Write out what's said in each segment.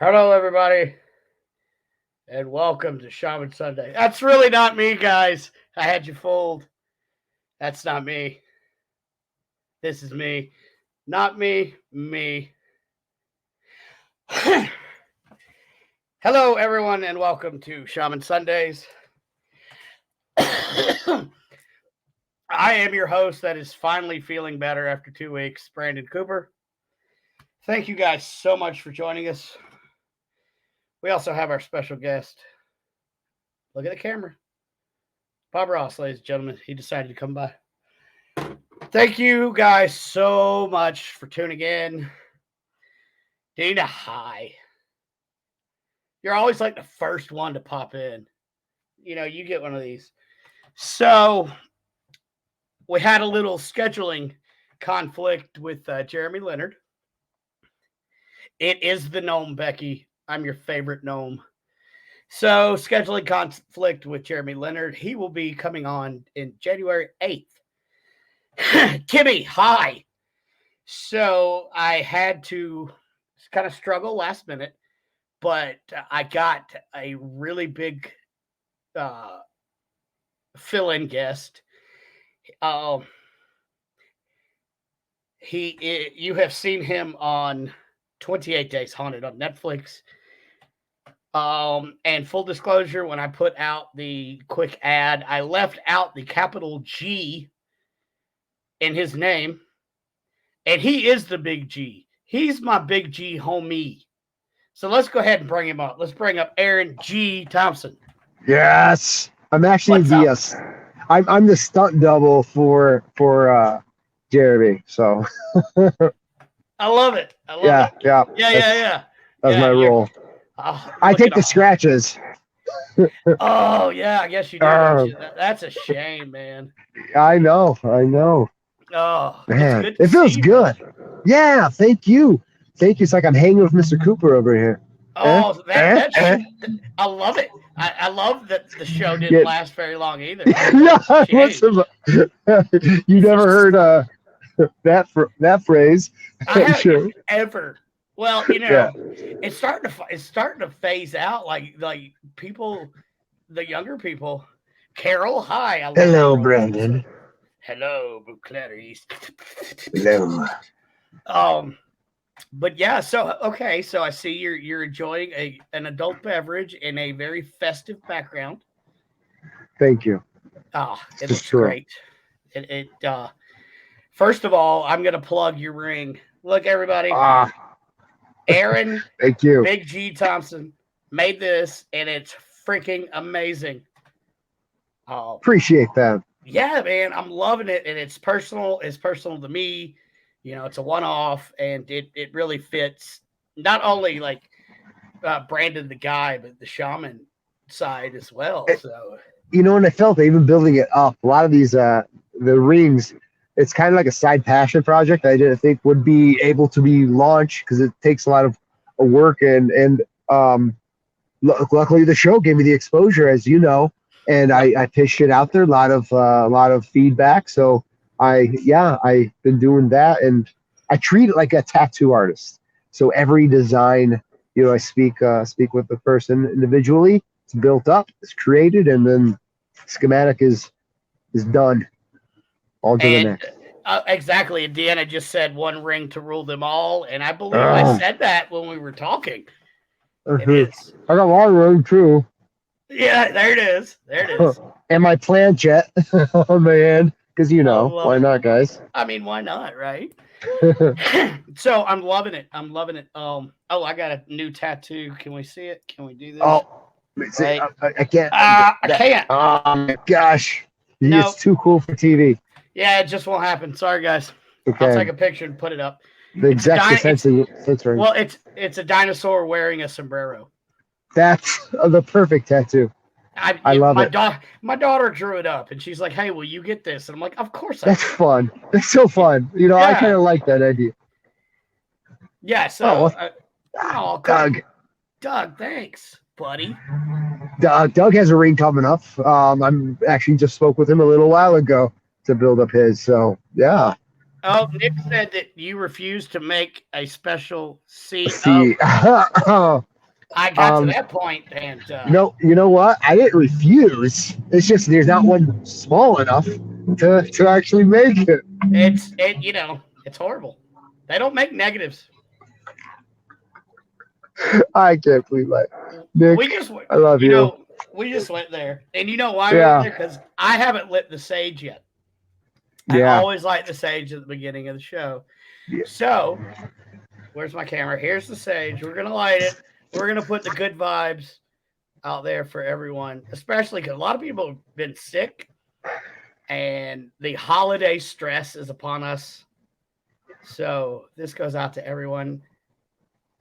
Hello, everybody, and welcome to Shaman Sunday. That's really not me, guys. I had you fooled. That's not me. This is me. Not me, me. Hello, everyone, and welcome to Shaman Sundays. I am your host that is finally feeling better after 2 weeks, Brandon Cooper. Thank you guys so much for joining us. We also have our special guest. Look at the camera. Bob Ross, ladies and gentlemen. He decided to come by. Thank you guys so much for tuning in. Dana, hi. You're always like the first one to pop in. You know, you get one of these. So, we had a little scheduling conflict with Jeremy Leonard. It is the gnome, Becky. I'm your favorite gnome. So, scheduling conflict with Jeremy Leonard. He will be coming on in January 8th. Kimmy, hi. So, I had to kind of struggle last minute, but I got a really big fill-in guest. You have seen him on 28 Days Haunted on Netflix. And full disclosure, when I put out the quick ad, I left out the capital G in his name, and he is the big G. He's my big G homie. So let's go ahead and bring him up. Let's bring up Aaron G Thompson. Yes, I'm actually I'm the stunt double for Jeremy. So I love it. Yeah. That's my role. I take the scratches. Oh yeah, I guess you do. That's a shame, man. I know. Oh man, it feels good. Yeah, thank you. It's like I'm hanging with Mr. Cooper over here. Oh, I love it. I love that the show didn't last very long either. You never heard that phrase? I haven't ever. Well, you know, it's starting to phase out. Like people, the younger people. Carol, hi. Hello, Brandon. Hello, Clarice. Hello. But yeah, so I see you're enjoying an adult beverage in a very festive background. Thank you. It looks great. First of all, I'm gonna plug your ring. Look, everybody. Aaron, thank you. Big G Thompson made this, and it's freaking amazing. Appreciate that. Yeah, man, I'm loving it, and it's personal. It's personal to me. You know, it's a one-off, and it really fits not only like Brandon the guy, but the shaman side as well. So, you know, and I felt even building it up. A lot of these the rings, it's kind of like a side passion project. I didn't think would be able to be launched because it takes a lot of work and luckily the show gave me the exposure, as you know, and I pitched it out there. A lot of feedback. So I've been doing that, and I treat it like a tattoo artist. So every design, you know, I speak with the person individually. It's built up, it's created, and then schematic is done. On to the next. Exactly. And Deanna just said one ring to rule them all, and I believe I said that when we were talking. It is. I got a long room too. Yeah, there it is. And my planchette on my hand. Because, you know, why not, guys? I mean, why not, right? So I'm loving it. I got a new tattoo. Can we see it? Can we do this? I can't. I can't. Oh, my gosh. It's too cool for TV. Yeah, it just won't happen. Sorry, guys. Okay. I'll take a picture and put it up. The exact sense. Well, it's a dinosaur wearing a sombrero. That's the perfect tattoo. I love it. My daughter drew it up, and she's like, "Hey, will you get this?" And I'm like, "Of course." That's fun. It's so fun. You know, I kind of like that idea. Yeah. So, Doug, thanks, buddy. Doug has a ring coming up. I'm actually just spoke with him a little while ago to build up his. So yeah. Oh, Nick said that you refused to make a special seat. I got to that point, and You know what? I didn't refuse. It's just there's not one small enough to actually make it. it's horrible. They don't make negatives. I can't believe that. Nick, We just, I love you. we just went there, and you know why we went Yeah, there? Because I haven't lit the sage yet. I yeah, always light the sage at the beginning of the show. yeah. So, where's my camera? Here's the sage. We're gonna light it. We're gonna put the good vibes out there for everyone, especially because a lot of people have been sick, and the holiday stress is upon us. So this goes out to everyone.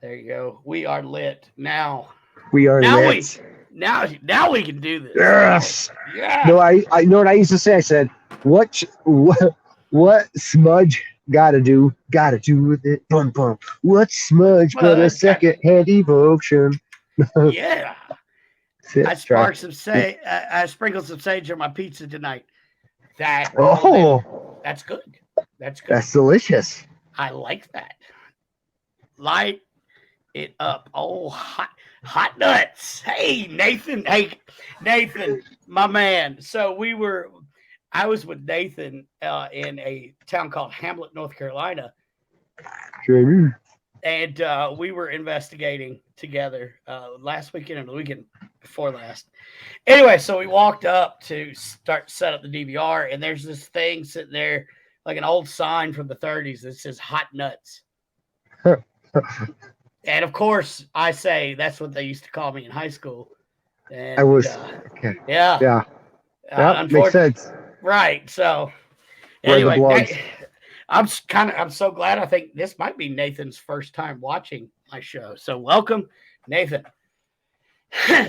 There you go. We are lit now. We are Now lit. now we can do this. Yes. Yeah. No, I know what I used to say. I said, what smudge gotta do with it. Bum bum. What smudge but a second-hand devotion? Yeah. I sparked some sage. I sprinkled some sage on my pizza tonight. That's good. That's good. That's delicious. I like that. Light it up. Oh, hot nuts. Hey, Nathan. Hey, Nathan, my man. So I was with Nathan in a town called Hamlet, North Carolina. And we were investigating together last weekend and the weekend before last. Anyway, so we walked up to start to set up the DVR, and there's this thing sitting there, like an old sign from the 30s that says hot nuts. And of course, I say that's what they used to call me in high school. And I was, yeah, makes sense. Right. So anyway, I'm so glad. I think this might be Nathan's first time watching my show. So welcome, Nathan.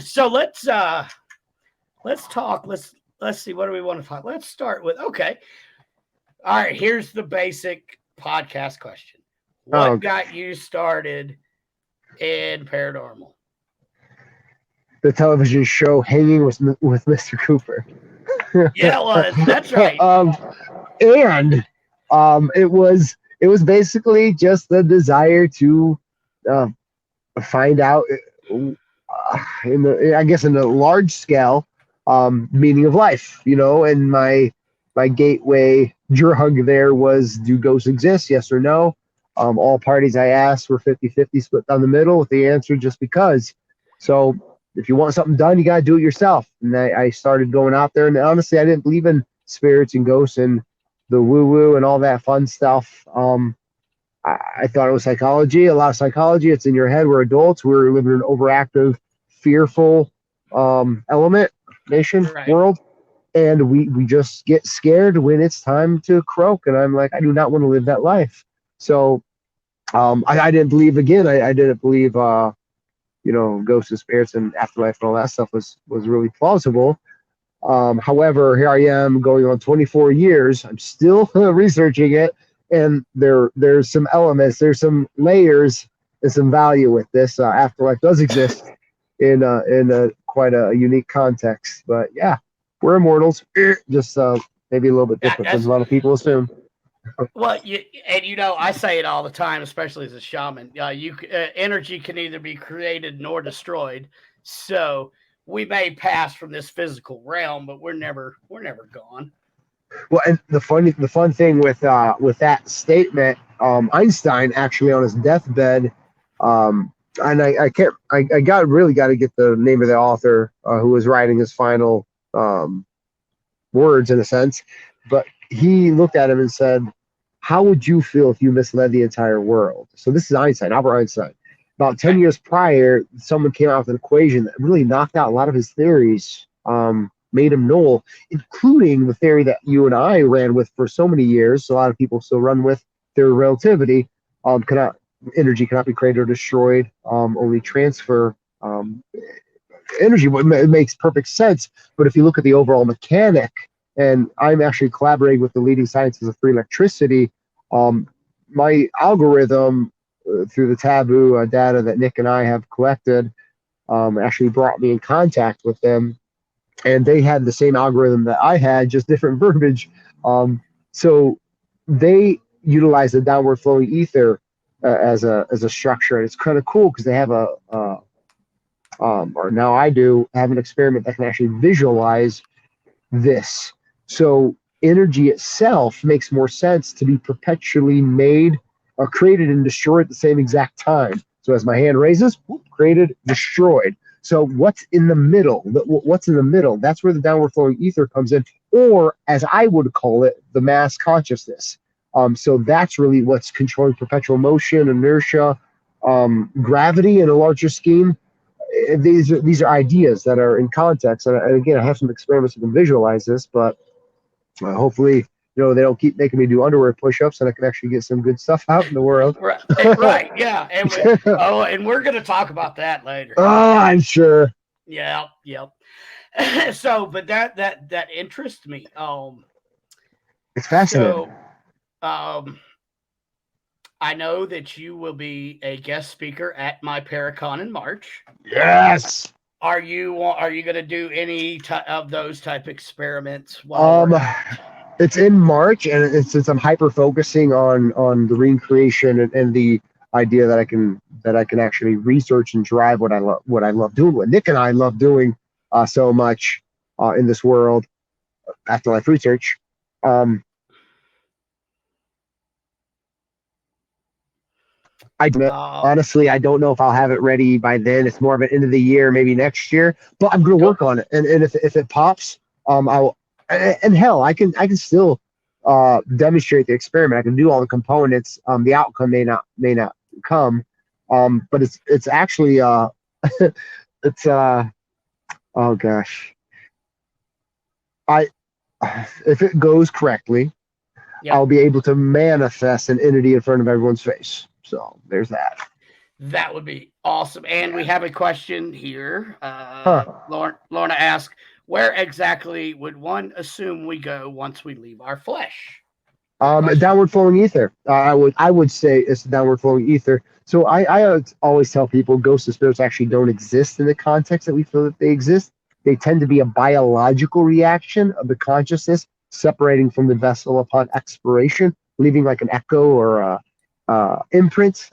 So let's talk. Let's see. What do we want to talk? Let's start with okay. All right. Here's the basic podcast question. What got you started in paranormal? The television show Hanging with Mr. Cooper. Yeah, it was. That's right. And it was basically just the desire to find out in a large scale meaning of life, and my gateway drug there was, do ghosts exist, yes or no? All parties I asked were 50-50 split down the middle with the answer just because. So if you want something done, you got to do it yourself. And I started going out there, and honestly, I didn't believe in spirits and ghosts and the woo-woo and all that fun stuff. I thought it was psychology, a lot of psychology. It's in your head. We're adults. We're living in an overactive, fearful element nation world. And we just get scared when it's time to croak. And I'm like, I do not want to live that life. So I didn't believe, again, I didn't believe, ghosts and spirits and afterlife and all that stuff was really plausible. However, here I am going on 24 years. I'm still researching it. And there's some elements, there's some layers and some value with this. Afterlife does exist in quite a unique context. But yeah, we're immortals, just maybe a little bit different than a lot of people assume. Well, I say it all the time, especially as a shaman. Energy can neither be created nor destroyed. So we may pass from this physical realm, but we're never gone. Well, and the fun thing with that statement, Einstein actually on his deathbed, and I really got to get the name of the author who was writing his final words in a sense, but he looked at him and said, "How would you feel if you misled the entire world?" So this is Einstein, Albert Einstein. About 10 years prior, someone came out with an equation that really knocked out a lot of his theories. Made him null, including the theory that you and I ran with for so many years. A lot of people still run with theory of relativity. Energy cannot be created or destroyed. Only transfer energy. It makes perfect sense. But if you look at the overall mechanic, and I'm actually collaborating with the leading scientists of free electricity, my algorithm through the taboo data that Nick and I have collected actually brought me in contact with them. And they had the same algorithm that I had, just different verbiage. So they utilize the downward flowing ether as a structure, and it's kind of cool because they have a or now I do have an experiment that can actually visualize this. So energy itself makes more sense to be perpetually made or created and destroyed at the same exact time. So as my hand raises, whoop, created, destroyed. So what's in the middle? What's in the middle? That's where the downward flowing ether comes in, or as I would call it, the mass consciousness. So that's really what's controlling perpetual motion, inertia, gravity in a larger scheme. These are ideas that are in context, and again, I have some experiments that can visualize this, but hopefully, they don't keep making me do underwear push-ups, and I can actually get some good stuff out in the world. Right, yeah, and we're going to talk about that later. Oh, I'm sure. Yeah. So, but that interests me. It's fascinating. So, I know that you will be a guest speaker at my Paracon in March. Yes. Are you going to do any of those type experiments? It's in March, and since I'm hyper focusing on the reincarnation and the idea that I can actually research and drive what I love doing, what Nick and I love doing so much in this world, afterlife research. Honestly, I don't know if I'll have it ready by then. It's more of an end of the year, maybe next year. But I'm going to work on it, and if it pops, I'll. And hell, I can still demonstrate the experiment. I can do all the components. The outcome may not come, but it's actually it's oh gosh, I if it goes correctly, I'll be able to manifest an entity in front of everyone's face. So there's that. That would be awesome. And we have a question here. Lorna asked, where exactly would one assume we go once we leave our flesh? Downward flowing ether. I would say it's downward flowing ether. So I always tell people ghosts and spirits actually don't exist in the context that we feel that they exist. They tend to be a biological reaction of the consciousness separating from the vessel upon expiration, leaving like an echo or a imprint,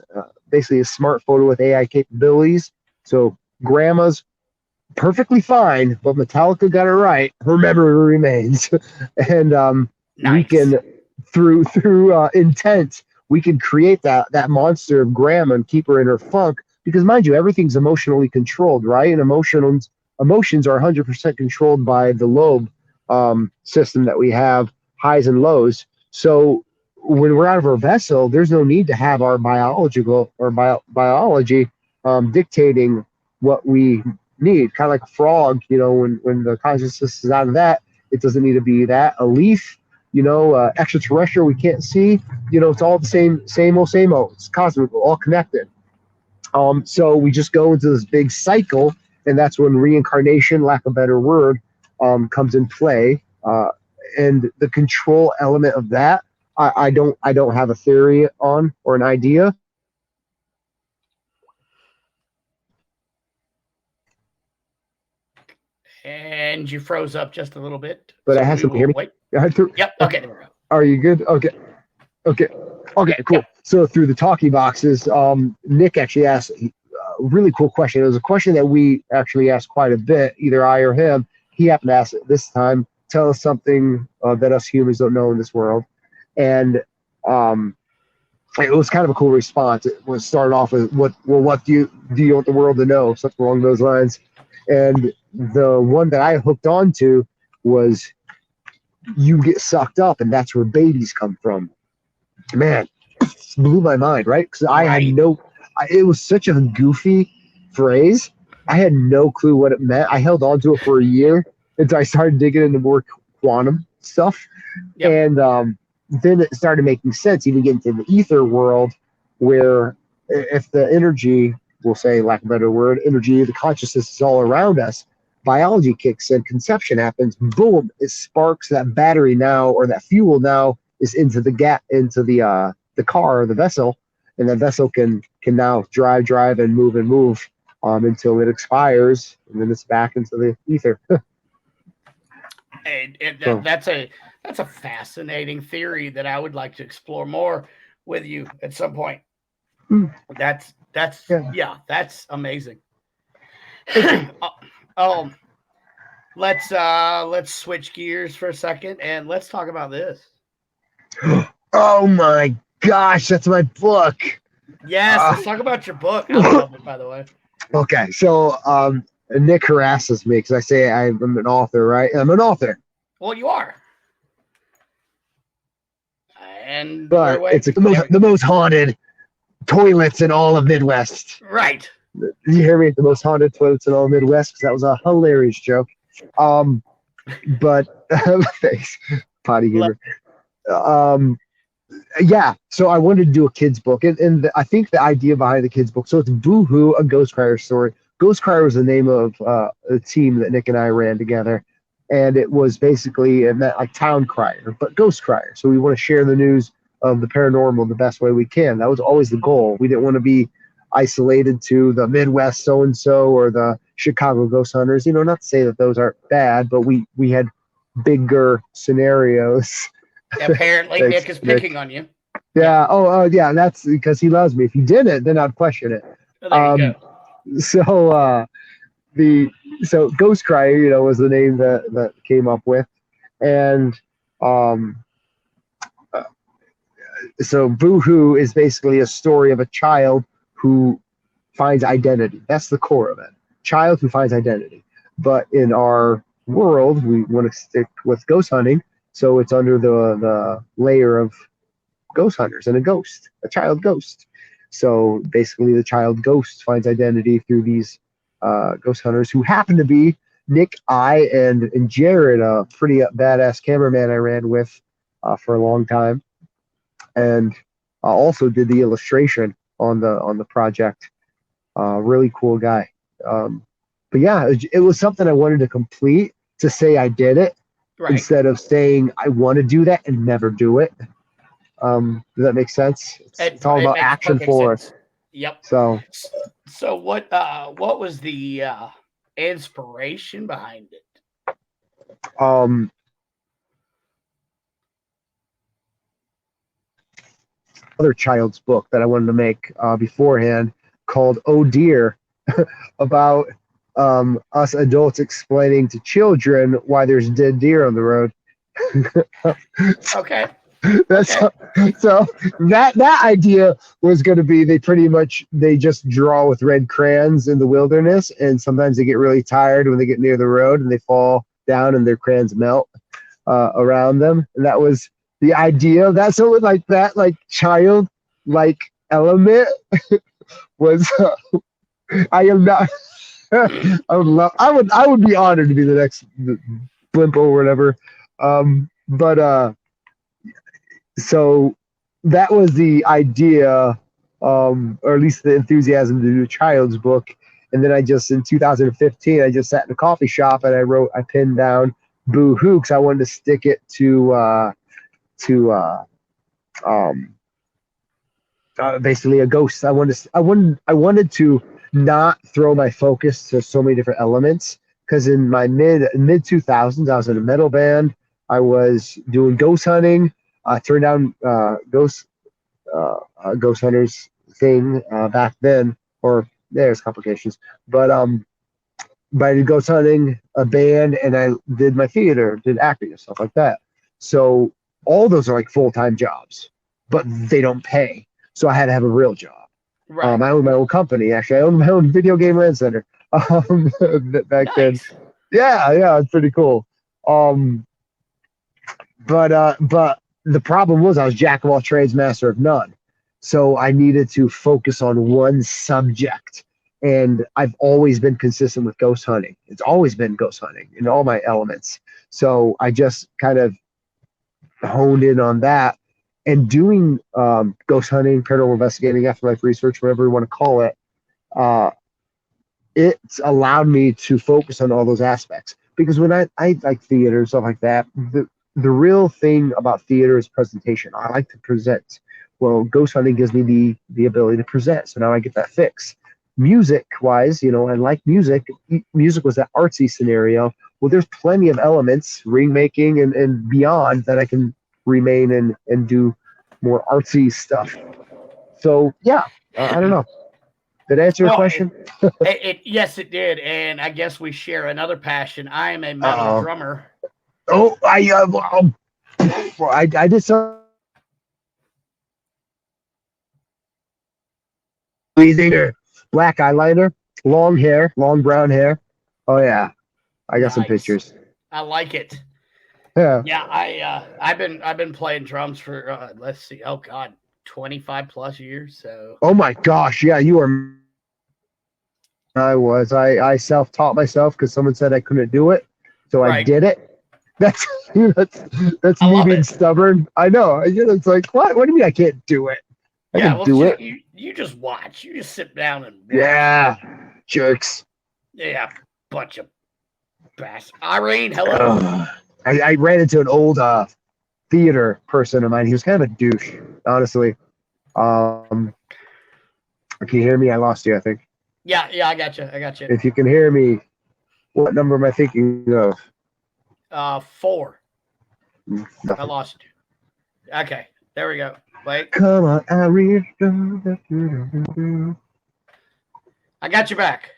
basically a smart photo with AI capabilities. So grandma's perfectly fine, but Metallica got it right. Her memory remains, and nice. We can through intent we can create that monster of grandma and keep her in her funk, because mind you, everything's emotionally controlled, right? And emotions are 100% controlled by the lobe system that we have, highs and lows. So when we're out of our vessel, there's no need to have our biological or biology dictating what we need. Kind of like a frog, when the consciousness is out of that, it doesn't need to be that. A leaf, extraterrestrial we can't see, it's all the same old. It's cosmic, all connected. So we just go into this big cycle, and that's when reincarnation, lack of a better word, comes in play. And the control element of that, I don't have a theory on or an idea. And you froze up just a little bit. But so I have some hear me. Wait. Yep. Okay. There we go. Are you good? Okay. Cool. Yep. So through the talkie boxes, Nick actually asked a really cool question. It was a question that we actually asked quite a bit, either I or him. He happened to ask it this time. Tell us something that us humans don't know in this world. And it was kind of a cool response. It was started off with, what do you want the world to know? Something along those lines. And the one that I hooked on to was, you get sucked up, and that's where babies come from. Man, it blew my mind, right? Because I had it was such a goofy phrase. I had no clue what it meant. I held on to it for a year until I started digging into more quantum stuff. Yep. And then it started making sense, even getting to the ether world, where if the energy, we'll say, lack of a better word, energy, the consciousness is all around us, biology kicks in, conception happens, boom, it sparks that battery now, or that fuel now is into the car or the vessel, and that vessel can now drive and move until it expires, and then it's back into the ether. That's a fascinating theory that I would like to explore more with you at some point. That's amazing. Oh, let's switch gears for a second and let's talk about this. Oh my gosh, that's my book. Yes, let's talk about your book. I love it, by the way. Okay, so Nick harasses me because I say I'm an author, right? I'm an author. Well, you are. And but it's the most haunted toilets in all of Midwest. Right. Did you hear me? The most haunted toilets in all of Midwest, because that was a hilarious joke. But thanks, potty humor. Yeah, so I wanted to do a kids book, and I think the idea behind the kids book. So it's Boo Hoo, a Ghost Crier story. Ghost Crier was the name of a team that Nick and I ran together, and it was basically it meant like town crier, but ghost crier. So we want to share the news of the paranormal the best way we can. That was always the goal. We didn't want to be isolated to the Midwest so and so or the Chicago ghost hunters. You know, not to say that those aren't bad, but we had bigger scenarios. Apparently, Nick is picking on you. Yeah. Oh, yeah. That's because he loves me. If he didn't, then I'd question it. Oh, there you go. So Ghost Crier, you know, was the name that came up with, and so Boo Hoo is basically a story of a child who finds identity. That's the core of it. Child who finds identity. But in our world, we want to stick with ghost hunting, so it's under the layer of ghost hunters and a child ghost. So basically, the child ghost finds identity through these ghost hunters who happen to be Nick, I, and Jared, a pretty badass cameraman I ran with for a long time, and also did the illustration on the project. Really cool guy. But yeah, it was something I wanted to complete to say I did it instead of saying I want to do that and never do it. Does that make sense? It's all about action for us. Yep. So what was the inspiration behind it? Other child's book that I wanted to make beforehand called Oh Dear, about us adults explaining to children why there's dead deer on the road. Okay. So that idea was going to be they just draw with red crayons in the wilderness, and sometimes they get really tired when they get near the road and they fall down and their crayons melt around them, and that was the idea. That's what like that like child like element was. I am not. I would be honored to be the next blimp or whatever. So that was the idea, or at least the enthusiasm to do a child's book. And then in 2015, I just sat in a coffee shop and I pinned down Boo Hoo because I wanted to stick it to basically a ghost. I wanted to not throw my focus to so many different elements, because in my mid 2000s, I was in a metal band. I was doing ghost hunting. I turned down ghost hunters thing back then, or there's complications. But I did ghost hunting, a band, and I did my theater, did acting and stuff like that. So all those are like full-time jobs, but they don't pay. So I had to have a real job. Right. I owned my own company. Actually, I owned my own video game rent center back then. Yeah, it's pretty cool. But the problem was I was jack of all trades, master of none. So I needed to focus on one subject. And I've always been consistent with ghost hunting. It's always been ghost hunting in all my elements. So I just kind of honed in on that. And doing ghost hunting, paranormal investigating, afterlife research, whatever you want to call it, it's allowed me to focus on all those aspects. Because when I like theater and stuff like that, the real thing about theater is presentation. I like to present. Well, ghost hunting gives me the ability to present. So now I get that fix. Music-wise, I like music. Music was that artsy scenario. Well, there's plenty of elements, ring making and beyond, that I can remain and do more artsy stuff. So, yeah, I don't know. Did I answer your Well, question? yes, it did, and I guess we share another passion. I am a metal Uh-oh. drummer. Oh, I did some black eyeliner, long hair, long brown hair. Oh yeah, I got some Nice. pictures. I like it. Yeah. Yeah, I've been playing drums for let's see, oh god, 25 plus years. So Oh my gosh, yeah, you are. I was. I self taught myself because someone said I couldn't do it, so I right, did it. That's that's that's I me love being it. stubborn. I know. It's like what? What do you mean I can't do it? I Yeah, can well, do it. you just watch. You just sit down and watch. Yeah, jerks. Yeah, bunch of bass. Irene, hello. Ugh. I ran into an old theater person of mine. He was kind of a douche, honestly. Can you hear me? I lost you, I think. Yeah, I got you. I got you. If you can hear me, what number am I thinking of? 4. I Nothing. lost you. Okay, there we go. Wait, Come on, Irene. I got you back.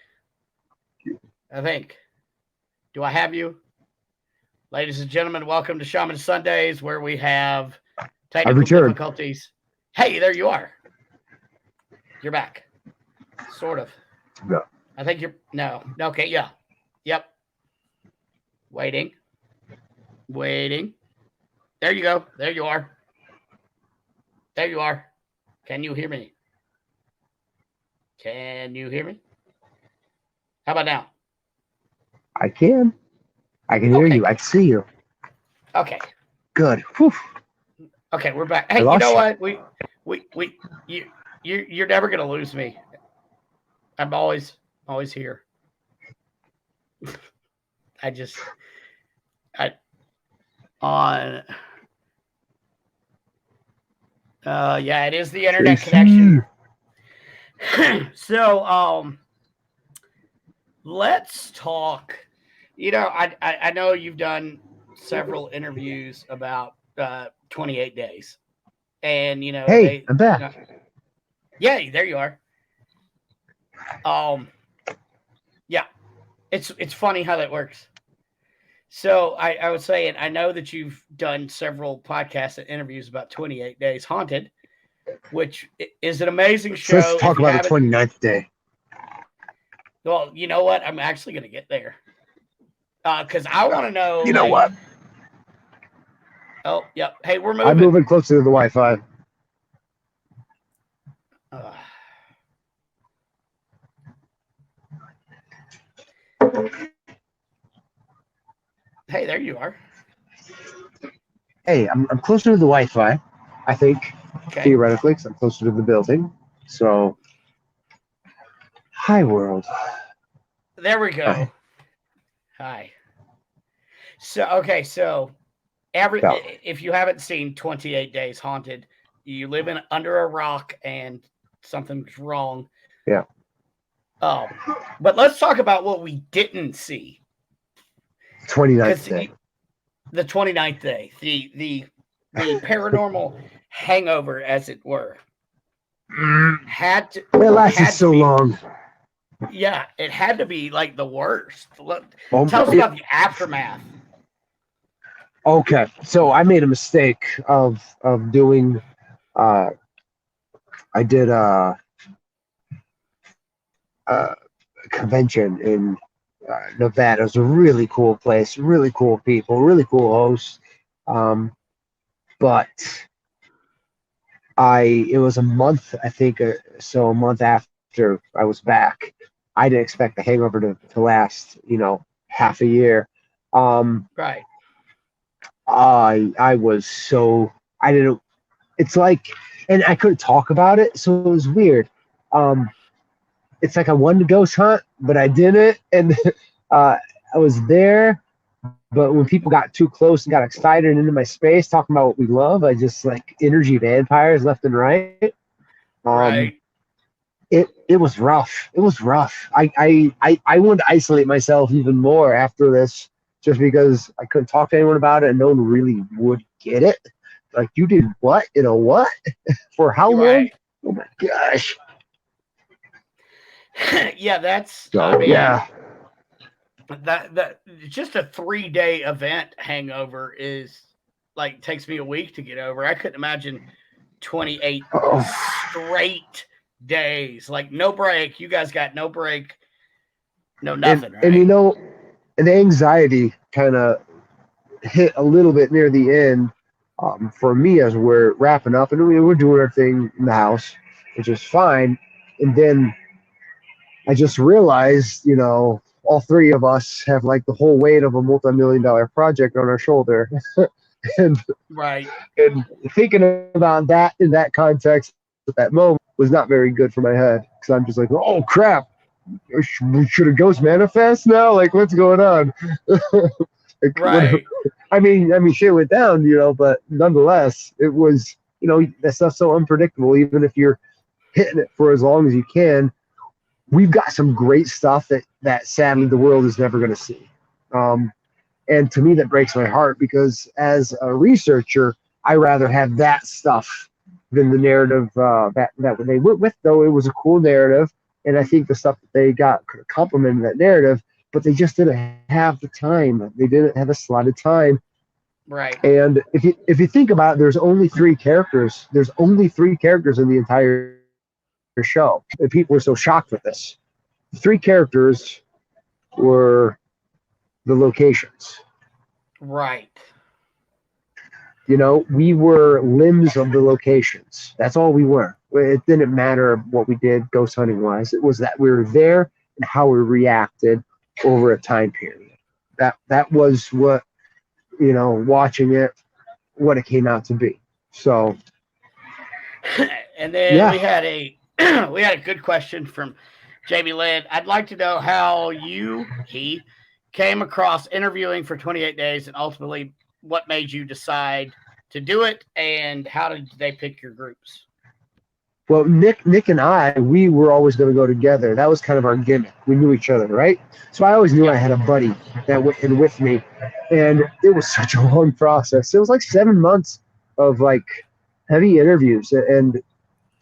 I think. Do I have you? Ladies and gentlemen, welcome to Shaman Sundays, where we have I've technical returned. difficulties. Hey, there you are. You're back. Sort of. No. I think you're. No. Okay, yeah. Yep. Waiting. Waiting. There you go. There you are. There you are. Can you hear me? Can you hear me? How about now? I can. I can hear Okay, you. I good. can see you. Okay. Good. Whew. Okay, we're back. I Hey, you lost know you. what? You're never gonna lose me. I'm always here. I just I on yeah, it is the internet connection. So let's talk. I know you've done several interviews about 28 days. And Hey, they I'm back. yeah, there you are. Um yeah, it's funny how that works. So I was saying, I know that you've done several podcasts and interviews about 28 Days Haunted, which is an amazing So let's show. If talk you about the haven't, 29th day. well, you know what? I'm actually going to get there because I want to know, You know like, what? oh, yep. Hey, we're I'm moving. moving closer to the Wi-Fi. Uh, hey, there you are. Hey, I'm closer to the Wi-Fi. I think Okay. theoretically, because I'm closer to the building. So, hi world. There we go. Hi. So Yeah. if you haven't seen 28 Days Haunted, you live under a rock and something's wrong. Yeah. But let's talk about what we didn't see. 29th day. The 29th day, the paranormal hangover, as it were, had to. It lasted had to so be, long. Yeah, it had to be like the worst. Oh, Tell us about the aftermath. Okay, so I made a mistake of doing. I did a convention in Nevada. It was a really cool place, really cool people, really cool hosts. But it was a month, I think, so a month after I was back. I didn't expect the hangover to last, half a year. Right. I was so, I didn't, it's like, and I couldn't talk about it, so it was weird. It's like I wanted to ghost hunt, but I didn't, and I was there, but when people got too close and got excited into my space talking about what we love, I just like energy vampires left and right. Right. It was rough. It was rough. I wanted to isolate myself even more after this, just because I couldn't talk to anyone about it and no one really would get it. Like, you did what? In a what? For how long? Right. Oh my gosh. Yeah, that's. So I mean, yeah. that just a 3 day event hangover is like takes me a week to get over. I couldn't imagine 28 Oh. straight days, like no break. You guys got no break, no and nothing, and right? you know, and the anxiety kind of hit a little bit near the end, for me, as we're wrapping up and we're doing our thing in the house, which is fine. And then I just realized, all three of us have like the whole weight of a multi-million-dollar project on our shoulder. and Right, and thinking about that in that context at that moment was not very good for my head, because I'm just like, oh crap, should a ghost manifest now? Like, what's going on? Like, right, I mean, shit went down, but nonetheless, it was, that stuff's so unpredictable. Even if you're hitting it for as long as you can, we've got some great stuff that sadly the world is never going to see. Um, and to me, that breaks my heart, because as a researcher, I rather have that stuff than the narrative that they went with. Though it was a cool narrative, and I think the stuff that they got could have complemented that narrative, but they just didn't have the time. They didn't have a slotted time. right. And if you think about it, there's only three characters. There's only three characters in the entire show. And people were so shocked with this. The three characters were the locations. Right. We were limbs of the locations. That's all we were. It didn't matter what we did ghost hunting wise. It was that we were there and how we reacted over a time period. That was what, watching it, what it came out to be. So And then yeah. we had a we had a good question from Jamie Lynn. I'd like to know how he came across interviewing for 28 days, and ultimately what made you decide to do it, and how did they pick your groups? Well, Nick and I, we were always going to go together. That was kind of our gimmick. We knew each other, right? So I always knew I Yeah. had a buddy that went in with me, and it was such a long process. It was like 7 months of like heavy interviews, and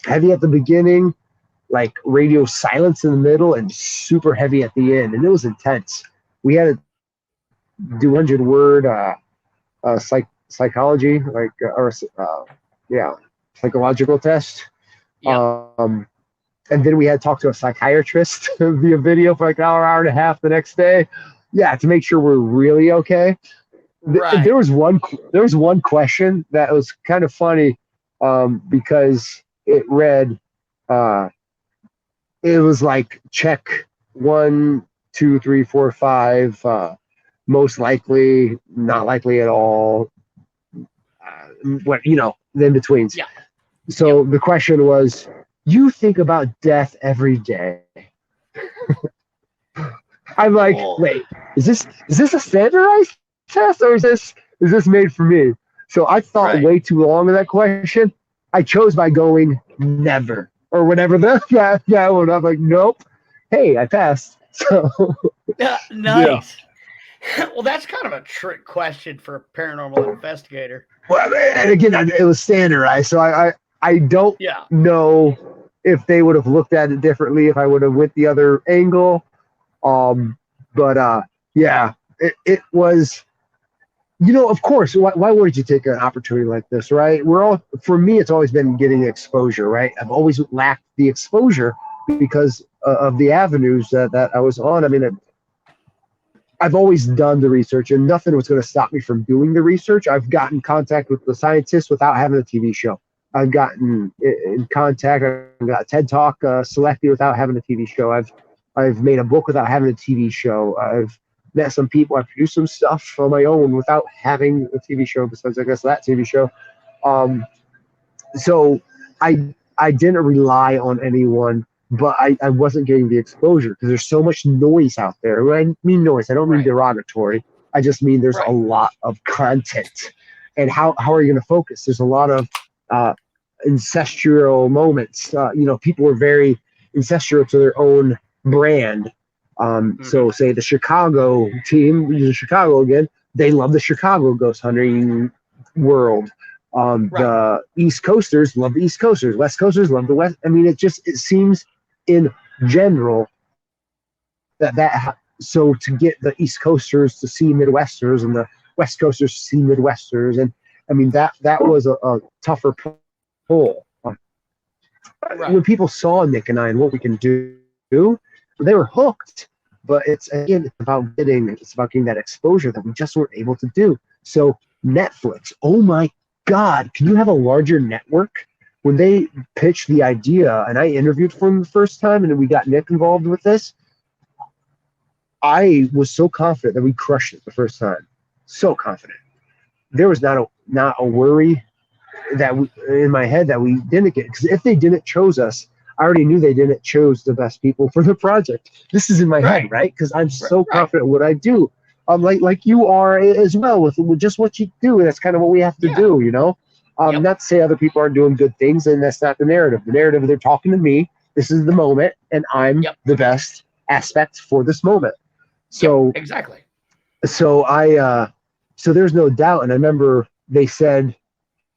heavy at the beginning, like radio silence in the middle, and super heavy at the end, and it was intense. We had to do 100-word psychology, like psychological test. Yeah. And then we had to talk to a psychiatrist via video for like an hour and a half the next day. Yeah, to make sure we're really okay. Right. There was one question that was kind of funny, because it read, it was like check 1, 2, 3, 4, 5, most likely, not likely at all, what the in betweens. Yeah. So the question was, you think about death every day. I'm like, wait, is this a standardized test, or is this made for me? So I thought Right. way too long of that question. I chose by going never, or whatever that one. I'm like, nope. Hey, I passed. So Nice. Yeah. Well, that's kind of a trick question for a paranormal investigator. Well, and again, it was standardized, so I don't know if they would have looked at it differently if I would have went the other angle. But yeah, it was, of course, why would you take an opportunity like this, right? For me, it's always been getting exposure, right? I've always lacked the exposure because of the avenues that I was on. I mean, I've always done the research, and nothing was going to stop me from doing the research. I've gotten contact with the scientists without having a TV show. I've gotten in contact. I've got a TED Talk selected without having a TV show. I've made a book without having a TV show. I've met some people. I've produced some stuff on my own without having a TV show, besides, I guess, that TV show. So I didn't rely on anyone, but I wasn't getting the exposure because there's so much noise out there. When I mean noise, I don't mean derogatory. I just mean there's a lot of content. And how are you going to focus? There's a lot of ancestral moments. People were very ancestral to their own brand. So say the Chicago team, using Chicago again, they love the Chicago ghost hunting world. The East Coasters love the East Coasters. West Coasters love the West. I mean, it seems in general so to get the East Coasters to see Midwesters and the West Coasters to see Midwesters, and I mean that was a tougher pull. Right. When people saw Nick and I and what we can do, they were hooked. But it's about getting that exposure that we just weren't able to do. So Netflix, oh my God, can you have a larger network? When they pitched the idea, and I interviewed for them the first time, and we got Nick involved with this, I was so confident that we crushed it the first time. So confident. There was not a worry in my head that we didn't get, because if they didn't choose us, I already knew they didn't choose the best people for the project. This is in my head, right? Because I'm so confident in what I do. Like you are as well with just what you do. That's kind of what we have to do, you know. Not to say other people aren't doing good things, and that's not the narrative. The narrative, they're talking to me. This is the moment, and I'm the best aspect for this moment. So exactly. So so there's no doubt. And I remember they said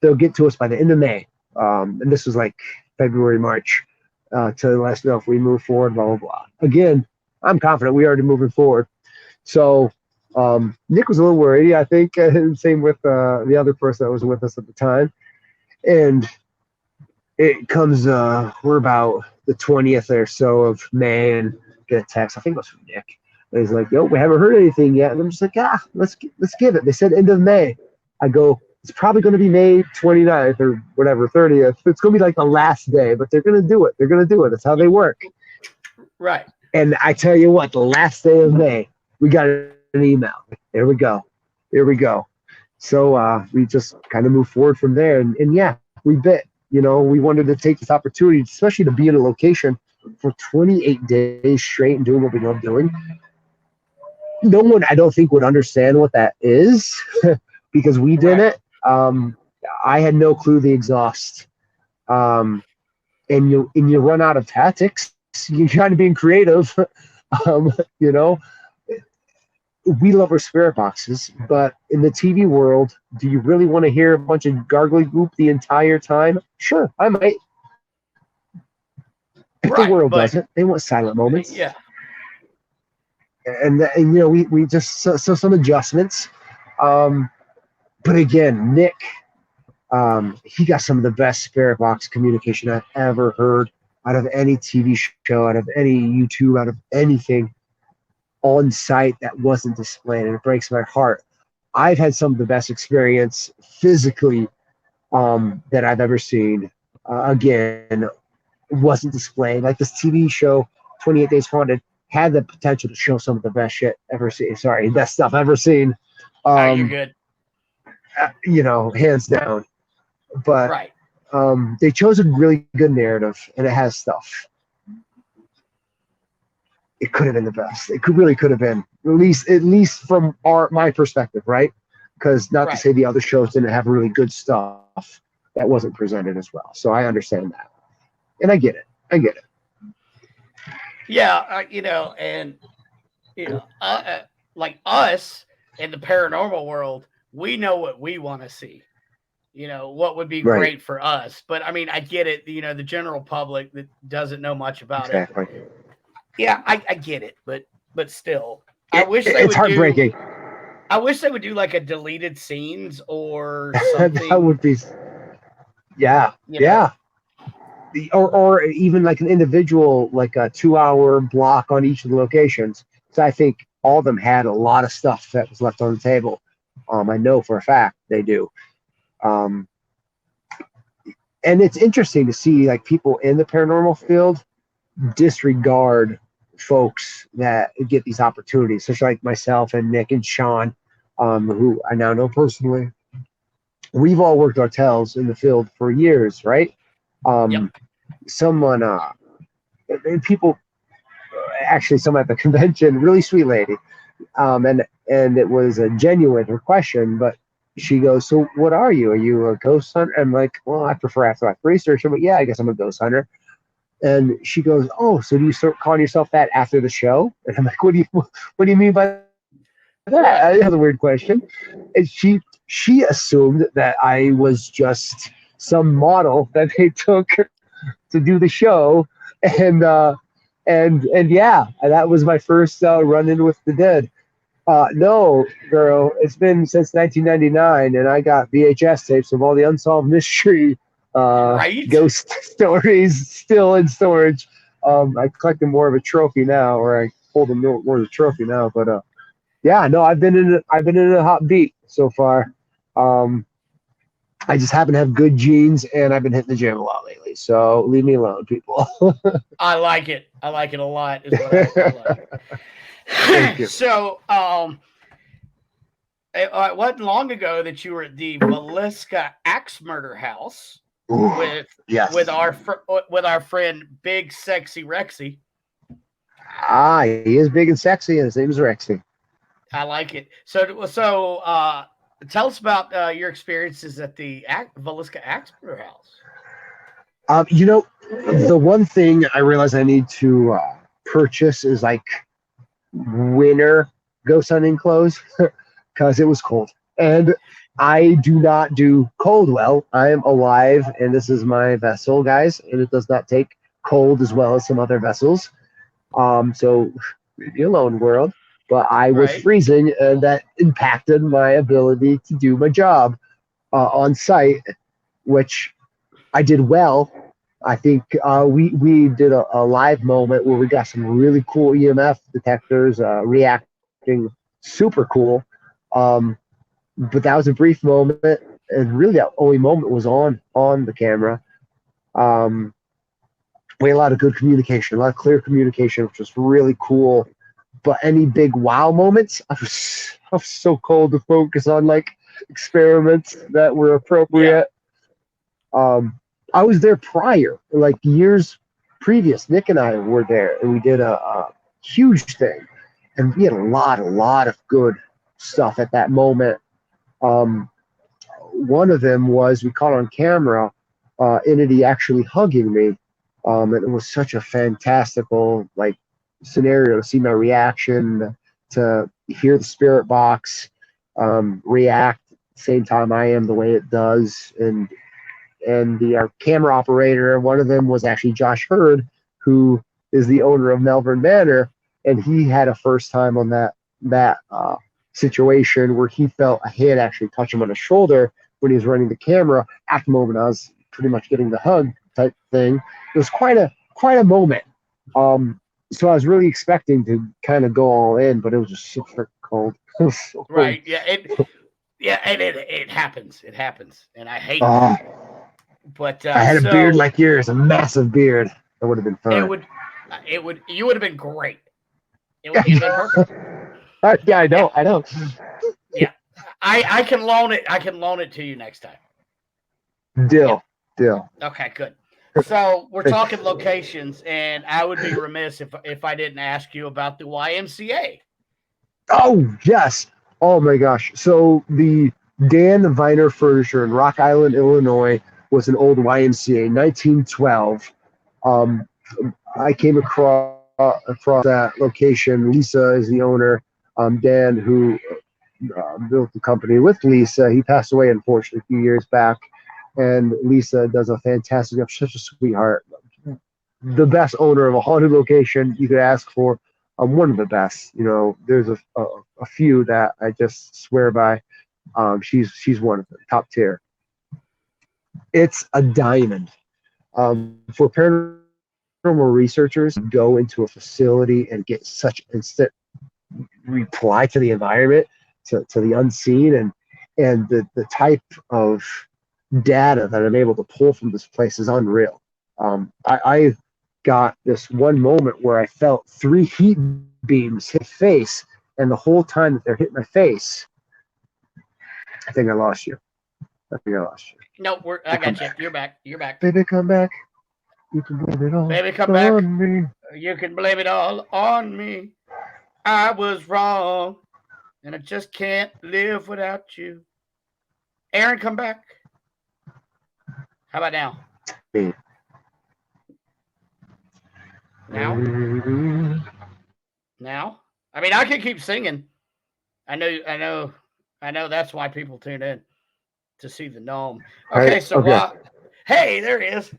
they'll get to us by the end of May. And this was like February, March, to let us know if we move forward, blah, blah, blah. Again, I'm confident we are already moving forward. So Nick was a little worried, I think, and same with the other person that was with us at the time. And it comes, we're about the 20th or so of May, and get a text, I think it was from Nick. And he's like, yo, we haven't heard anything yet. And I'm just like, let's give it. They said end of May. I go, it's probably going to be May 29th or whatever, 30th. It's going to be like the last day, but they're going to do it. They're going to do it. That's how they work. Right. And I tell you what, the last day of May, we got an email. There we go. Here we go. So we just kind of moved forward from there. And yeah, we bit. You know, we wanted to take this opportunity, especially to be in a location for 28 days straight and doing what we love doing. No one, I don't think, would understand what that is because we did it. I had no clue the exhaust. And you run out of tactics. You're trying to be creative. You know, we love our spirit boxes, but in the TV world, do you really want to hear a bunch of gargly goop the entire time? Sure, I might. But the world doesn't. They want silent moments. Yeah. And you know, we just so some adjustments. But again, Nick, he got some of the best spirit box communication I've ever heard out of any TV show, out of any YouTube, out of anything on site that wasn't displayed, and it breaks my heart. I've had some of the best experience physically that I've ever seen. Again, wasn't displayed. Like this TV show, 28 Days Haunted, had the potential to show some of the best shit ever seen. Sorry, best stuff ever seen. You're good. You know, hands down. But they chose a really good narrative, and it has stuff. It could have been the best. It really could have been, at least from my perspective, right? Because not to say the other shows didn't have really good stuff that wasn't presented as well. So I understand that, and I get it. Yeah, you know, and you know, like us in the paranormal world, we know what we want to see. You know, what would be great for us. But I mean, I get it. You know, the general public that doesn't know much about it. Yeah, I get it, but still, I wish they would. It's heartbreaking. I wish they would do like a deleted scenes or something. That would be, yeah. Or even like an individual, like a 2-hour block on each of the locations. So I think all of them had a lot of stuff that was left on the table. I know for a fact they do. And it's interesting to see like people in the paranormal field disregard folks that get these opportunities, such like myself and Nick and Sean, who I now know personally. We've all worked our tails in the field for years, right? Someone, and people, actually, someone at the convention, really sweet lady, and it was a genuine her question, but she goes, "So what are you? Are you a ghost hunter?" I'm like, "Well, I prefer afterlife researcher, but yeah, I guess I'm a ghost hunter." And she goes, "Oh, so do you start calling yourself that after the show?" And I'm like, "What do you mean by that?" That's a weird question. And she assumed that I was just some model that they took to do the show, and And yeah, that was my first run-in with the dead. No, girl, it's been since 1999, and I got VHS tapes of all the unsolved mystery Right? ghost stories still in storage. I collect them more of a trophy now, or I hold them more as a trophy now. But yeah, no, I've been in a hot beat so far. Um, I just happen to have good genes, and I've been hitting the gym a lot lately. So leave me alone, people. I like it. I like it a lot. Is what I Thank like. you. So, it wasn't long ago that you were at the Velisca Axe Murder House Ooh, with yes. with our friend Big Sexy Rexy. Ah, he is big and sexy, and his name is Rexy. I like it. Tell us about your experiences at the Velisca Axe Murder House. You know, the one thing I realize I need to purchase is like winter ghost hunting clothes because it was cold. And I do not do cold well. I am alive, and this is my vessel, guys, and it does not take cold as well as some other vessels. So leave me alone, world. But I was Right. freezing, and that impacted my ability to do my job on site, which I did well. I think we did a live moment where we got some really cool EMF detectors reacting super cool. Um, but that was a brief moment, and really that only moment was on the camera. Um, we had a lot of good communication, a lot of clear communication, which was really cool. But any big wow moments, I was so cold to focus on like experiments that were Yeah. appropriate. Um, I was there prior, like years previous. Nick and I were there, and we did a huge thing, and we had a lot of good stuff at that moment. Um, One of them was we caught on camera entity actually hugging me, and it was such a fantastical like scenario to see my reaction, to hear the spirit box react at the same time I am the way it does, and the our camera operator. One of them was actually Josh Hurd, who is the owner of Melbourne Manor, and he had a first time on that situation where he felt a hand actually touch him on the shoulder when he was running the camera. At the moment, I was pretty much getting the hug type thing. It was quite a moment. Um, so I was really expecting to kind of go all in, but it was just so freaking cold. It was so cold. Right. And it happens. It happens, and I hate Oh, that. But if I had a beard like yours, a massive beard, that would have been it fine. would you would have been great. It'd been perfect. Yeah, I Yeah. know, I know. Yeah. I can loan it. I can loan it to you next time. Yeah. Deal, deal. Okay. Good. So we're talking locations, and I would be remiss if I didn't ask you about the YMCA. Oh yes. Oh my gosh. So the Dan Viner Furniture in Rock Island, Illinois, was an old YMCA, 1912. Um, I came across that location. Lisa is the owner. Dan, who built the company with Lisa, he passed away unfortunately a few years back. And Lisa does a fantastic job. Such a sweetheart. The best owner of a haunted location you could ask for. One of the best. You know, there's a few that I just swear by. She's one of them, top tier. It's a diamond. For paranormal researchers, go into a facility and get such instant reply to the environment, to the unseen, and the type of data that I'm able to pull from this place is unreal. I got this one moment where I felt three heat beams hit my face, and the whole time that they're hitting my face, I think I lost you. I think I lost you. No, I They come got you. back. You're back. You're back. Baby, come back. You can blame it all Baby, come back. on me. You can blame it all on me. I was wrong, and I just can't live without you. Aaron, come back. How about now? Me. Now? Now? I mean, I can keep singing. I know. I know. I know. That's why people tune in to see the gnome. All right. Okay, so Okay. Hey, there he is.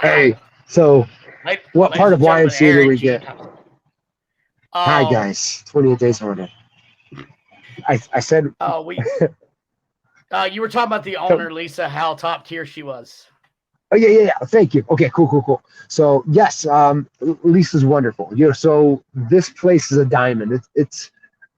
Hey. Wow. So What Ladies part of and gentlemen, YMCA did Aaron we G get? Thompson. Hi guys, 28 Days Order. I said. You were talking about the owner, Lisa, how top tier she was. Oh yeah. Thank you. Okay, cool. So yes, Lisa's wonderful. So this place is a diamond. It's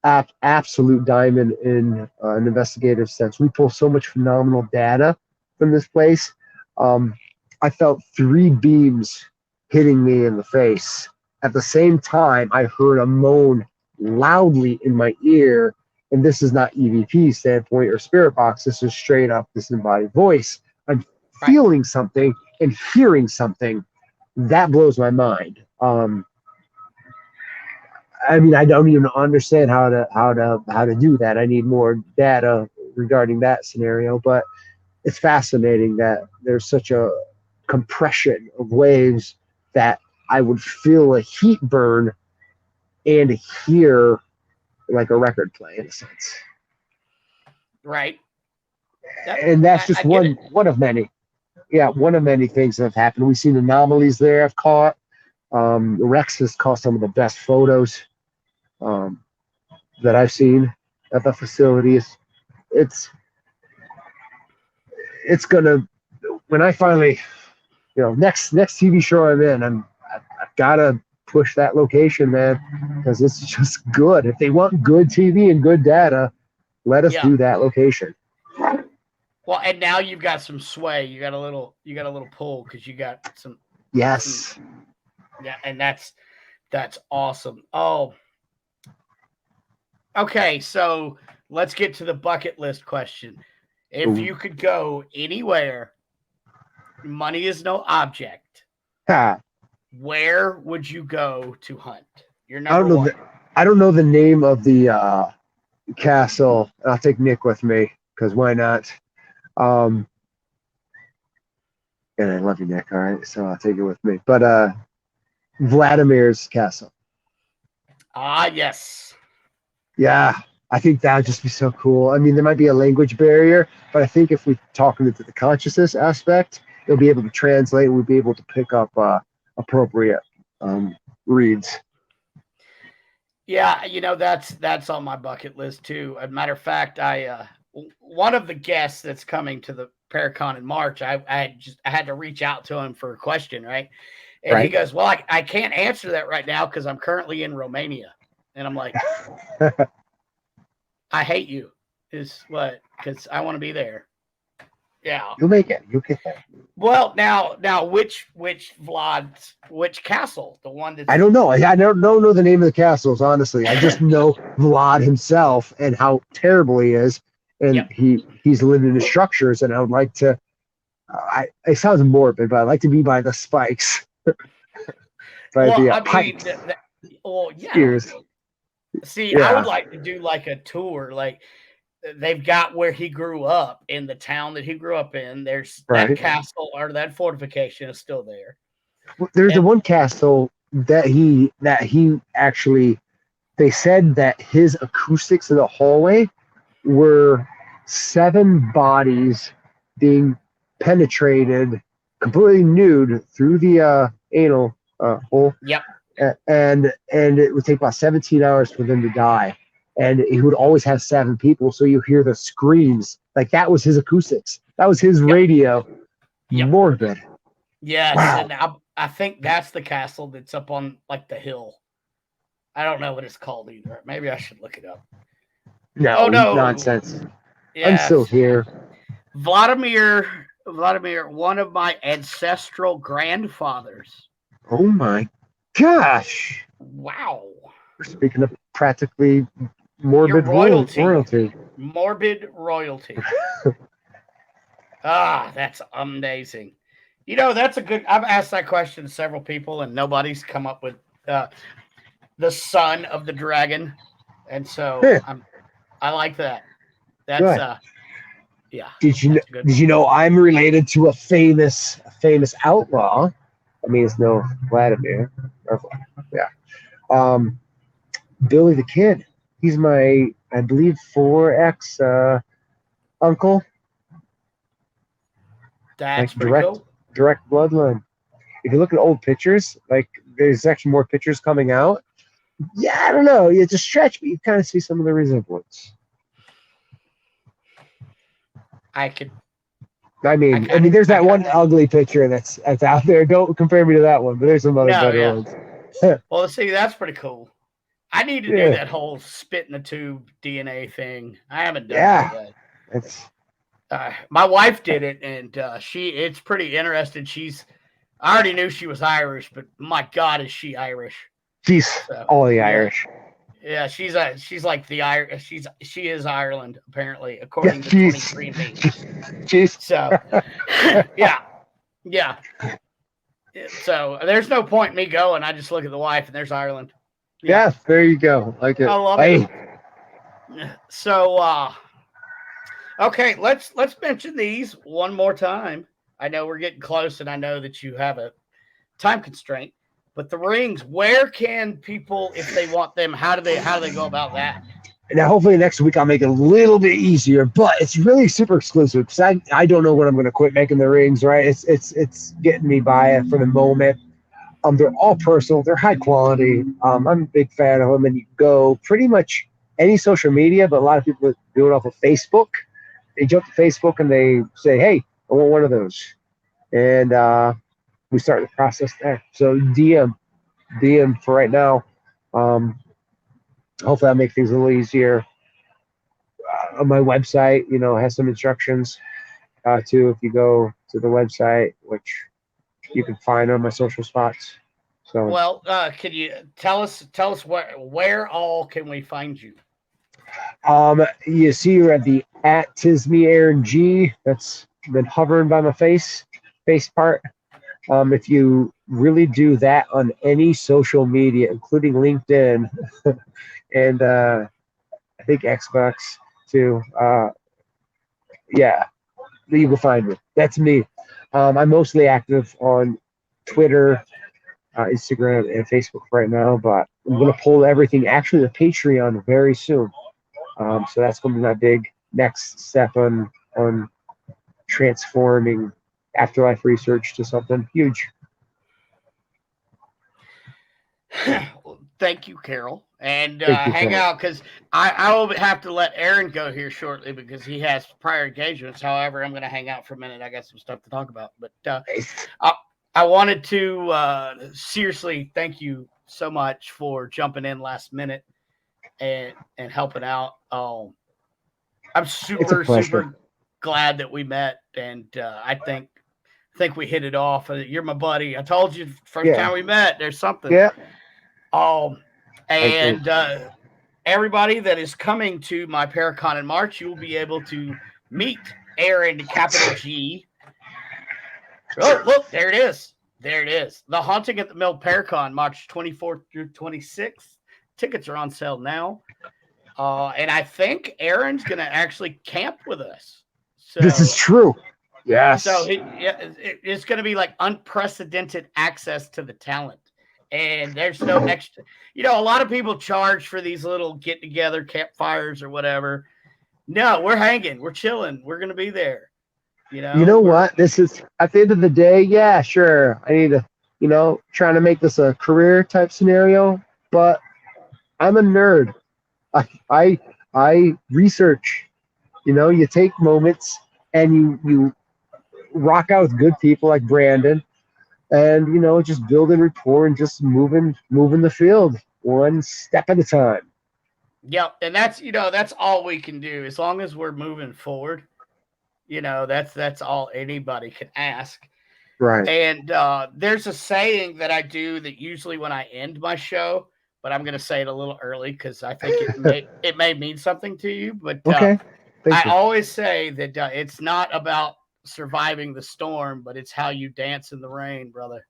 absolute diamond in an investigative sense. We pull so much phenomenal data from this place. I felt 3 beams hitting me in the face. At the same time, I heard a moan loudly in my ear, and this is not EVP standpoint or spirit box. This is straight up disembodied voice. I'm feeling something and hearing something that blows my mind. I mean, I don't even understand how to do that. I need more data regarding that scenario, but it's fascinating that there's such a compression of waves that I would feel a heat burn and hear like a record play in a sense. Right. And that's just one of many. Yeah, one of many things that have happened. We've seen anomalies there I've caught. Rex has caught some of the best photos that I've seen at the facilities. It's gonna, when I finally, next TV show I'm in, I've gotta push that location, man, because it's just good. If they want good TV and good data, let us do that location. Well, and now you've got some sway. You got a little pull because you got some. Yes. Yeah, and that's awesome. Oh, okay. So let's get to the bucket list question. If you could go anywhere, money is no object. Where would you go to hunt? Your number one. I don't know the name of the castle. I'll take Nick with me because why not? And I love you, Nick. All right, so I'll take it with me. But Vladimir's castle. Ah, yes. Yeah, I think that would just be so cool. I mean, there might be a language barrier, but I think if we talk into the consciousness aspect, it'll be able to translate. We'll be able to pick up appropriate reads. Yeah, that's on my bucket list too. As a matter of fact, one of the guests that's coming to the Paracon in March, I had to reach out to him for a question, right? And he goes, "Well, I can't answer that right now because I'm currently in Romania." And I'm like, "I hate you." Is what? Because I want to be there. Yeah, you'll make it. You'll get there. Well, now, which castle? The one that I don't know. I don't know the name of the castles. Honestly, I just know Vlad himself and how terrible he is, and he's living in the structures. And I would like to. It sounds morbid, but I'd like to be by the spikes. Pipes. Spears. See, I would like to do like a tour. Like they've got where he grew up in the town that he grew up in. There's that castle or that fortification is still there. There's the one castle that he actually. They said that his acoustics in the hallway were 7 bodies being penetrated completely nude through the anal hole. Yep. And it would take about 17 hours for them to die. And he would always have 7 people, so you hear the screams. Like that was his acoustics. That was his radio. Morbid. Yes, wow. And I think that's the castle that's up on like the hill. I don't know what it's called either. Maybe I should look it up. No, nonsense. Yes. I'm still here. Vladimir, one of my ancestral grandfathers. Oh my gosh. Wow. We're speaking of practically morbid royalty. Morbid royalty. That's amazing. That's a good. I've asked that question to several people, and nobody's come up with the son of the dragon, and so I like that. That's good. Yeah. Did you know I'm related to a famous outlaw? I mean, it's no Vladimir. Yeah. Billy the Kid. He's my, I believe, 4X uncle. That's pretty cool. Direct bloodline. if you look at old pictures, like there's actually more pictures coming out. Yeah, I don't know. It's a stretch, but you kind of see some of the resemblance. I could. I mean, there's that one ugly picture that's out there. Don't compare me to that one, but there's some other better ones. Well, see, that's pretty cool. I need to do that whole spit in the tube DNA thing. I haven't done that yet. It's my wife did it, and it's pretty interesting. I already knew she was Irish, but my God, is she Irish? She's all the Irish. Yeah, she's like the Irish. She is Ireland apparently, according to 23andMe. Jeez. So, yeah. So there's no point in me going. I just look at the wife, and there's Ireland. Yeah, there you go. Like it. I love it. So, okay, let's mention these one more time. I know we're getting close, and I know that you have a time constraint. But the rings, where can people, if they want them, how do they go about that? Now, hopefully next week I'll make it a little bit easier, but it's really super exclusive because I don't know when I'm going to quit making the rings. Right? It's getting me by it for the moment. They're all personal. They're high quality. I'm a big fan of them, and you go pretty much any social media, but a lot of people do it off of Facebook. They jump to Facebook and they say, "Hey, I want one of those," and we start the process there. So DM for right now. Hopefully I'll make things a little easier. On my website, has some instructions too. If you go to the website, which you can find on my social spots. So, well, can you tell us where all can we find you? You see, you're at the @AAaron G. That's been hovering by my face part. If you really do that on any social media, including LinkedIn and I think Xbox too, you can find me. That's me. I'm mostly active on Twitter, Instagram, and Facebook right now, but I'm going to pull everything actually to Patreon very soon. So that's going to be my big next step on transforming afterlife research to something huge. Thank you, Carol. And hang out, because I will have to let Aaron go here shortly because he has prior engagements. However, I'm going to hang out for a minute. I got some stuff to talk about. But I wanted to seriously thank you so much for jumping in last minute and helping out. I'm super glad that we met, and I think we hit it off. You're my buddy. I told you first time we met, there's something. Yeah. And everybody that is coming to my Paracon in March, you will be able to meet Aaron, capital G. Oh, look, there it is. The Haunting at the Mill Paracon, March 24th through 26th. Tickets are on sale now. And I think Aaron's going to actually camp with us. So, this is true. Yes. So it's going to be like unprecedented access to the talent. And there's no extra. A lot of people charge for these little get-together campfires or whatever. No, we're hanging. We're chilling. We're going to be there. You know what? This is, at the end of the day, yeah, sure. I need to, trying to make this a career type scenario, but I'm a nerd. I research. You take moments and you rock out with good people like Brandon. And, just building rapport and just moving the field one step at a time. Yep. And that's all we can do. As long as we're moving forward, that's all anybody can ask. Right. And there's a saying that I do that usually when I end my show, but I'm going to say it a little early because I think it may mean something to you. But okay. I always say that it's not about surviving the storm, but it's how you dance in the rain, brother.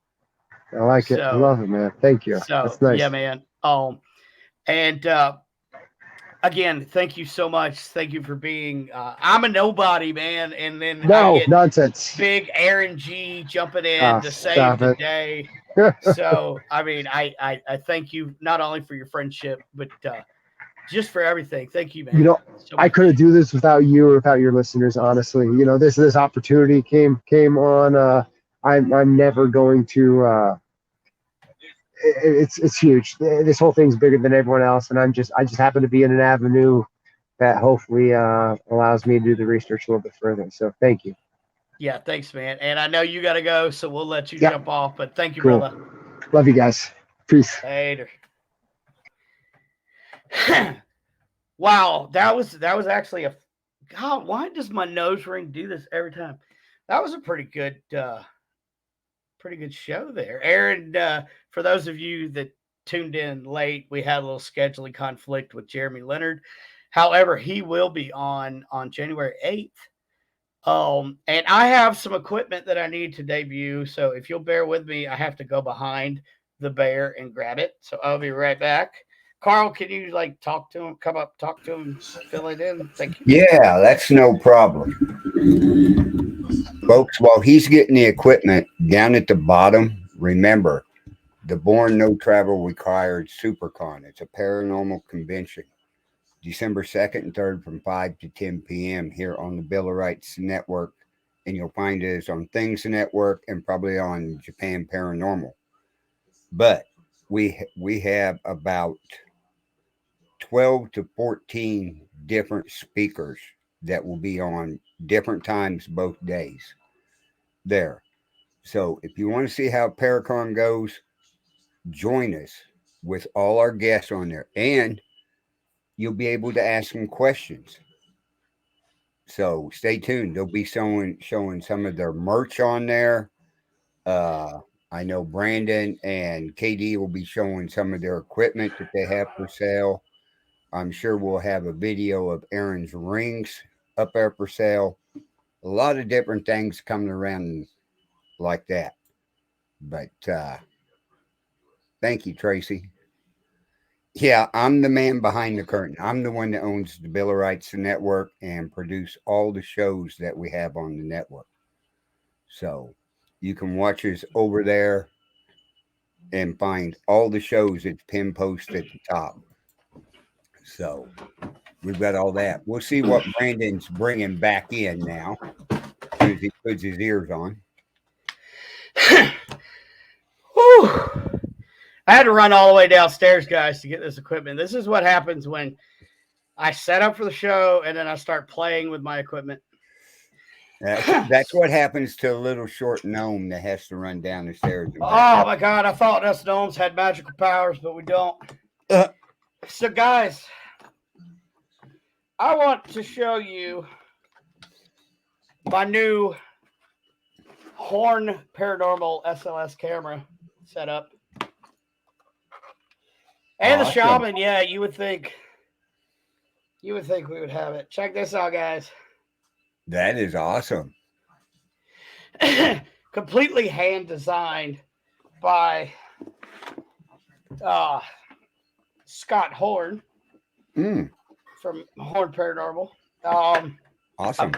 I like it. I love it, man. Thank you. That's nice. Yeah, man. And again, thank you so much. Thank you for being. I'm a nobody, man, and then nonsense. Big Aaron G jumping in to save the day. So I mean, I thank you not only for your friendship, but just for everything. Thank you, man. I couldn't do this without you or without your listeners, honestly. This opportunity came on I'm never going to. It's huge. This whole thing's bigger than everyone else, and I just happen to be in an avenue that hopefully allows me to do the research a little bit further. So thank you. Yeah, thanks, man. And I know you got to go, so we'll let you Yep. jump off. But thank you, Cool. brother. Love you guys. Peace. Later. Wow, that was actually a God. Why does my nose ring do this every time? That was a pretty good show there, Aaron. For those of you that tuned in late, we had a little scheduling conflict with Jeremy Leonard. However, he will be on January 8th. And I have some equipment that I need to debut. So if you'll bear with me, I have to go behind the bear and grab it. So I'll be right back. Carl, can you like talk to him? Come up, talk to him, fill it in. Thank you. Yeah, that's no problem. Folks, while he's getting the equipment down at the bottom, remember the Born No Travel Required SuperCon. It's a paranormal convention. December 2nd and 3rd from 5 to 10 p.m. here on the Bill of Rights Network. And you'll find us on Things Network and probably on Japan Paranormal. But we have about 12 to 14 different speakers that will be on different times both days there. So if you want to see how Paracon goes, join us with all our guests on there. And you'll be able to ask them questions. So stay tuned. They'll be showing some of their merch on there. I know Brandon and KD will be showing some of their equipment that they have for sale. I'm sure we'll have a video of Aaron's rings up there for sale. A lot of different things coming around like that. But thank you, Tracy. Yeah, I'm the man behind the curtain. I'm the one that owns the Bill of Rights Network and produce all the shows that we have on the network. So you can watch us over there and find all the shows that's pin posted at the top. So we've got all that. We'll see what Brandon's bringing back in now as soon as he puts his ears on. Whew. I had to run all the way downstairs, guys, to get this equipment. This is what happens when I set up for the show and then I start playing with my equipment. That's what happens to a little short gnome that has to run down the stairs. Oh my God, I thought us gnomes had magical powers, but we don't. So, guys, I want to show you my new Horn Paranormal SLS camera setup. And the Shaman, yeah, you would think we would have it. Check this out, guys. That is awesome. Completely hand designed by Scott Horn from Horn Paranormal. Awesome.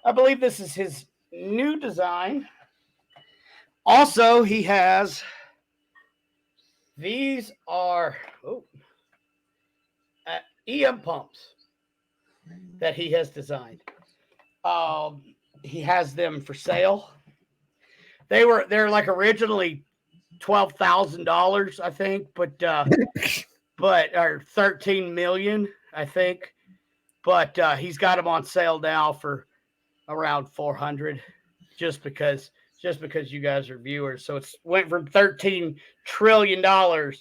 I believe this is his new design. Also, he has these are EM pumps that he has designed. He has them for sale. They're like originally $12,000, I think, but or 13 million, I think. But he's got them on sale now for around 400, just because you guys are viewers. So it's went from $13 trillion to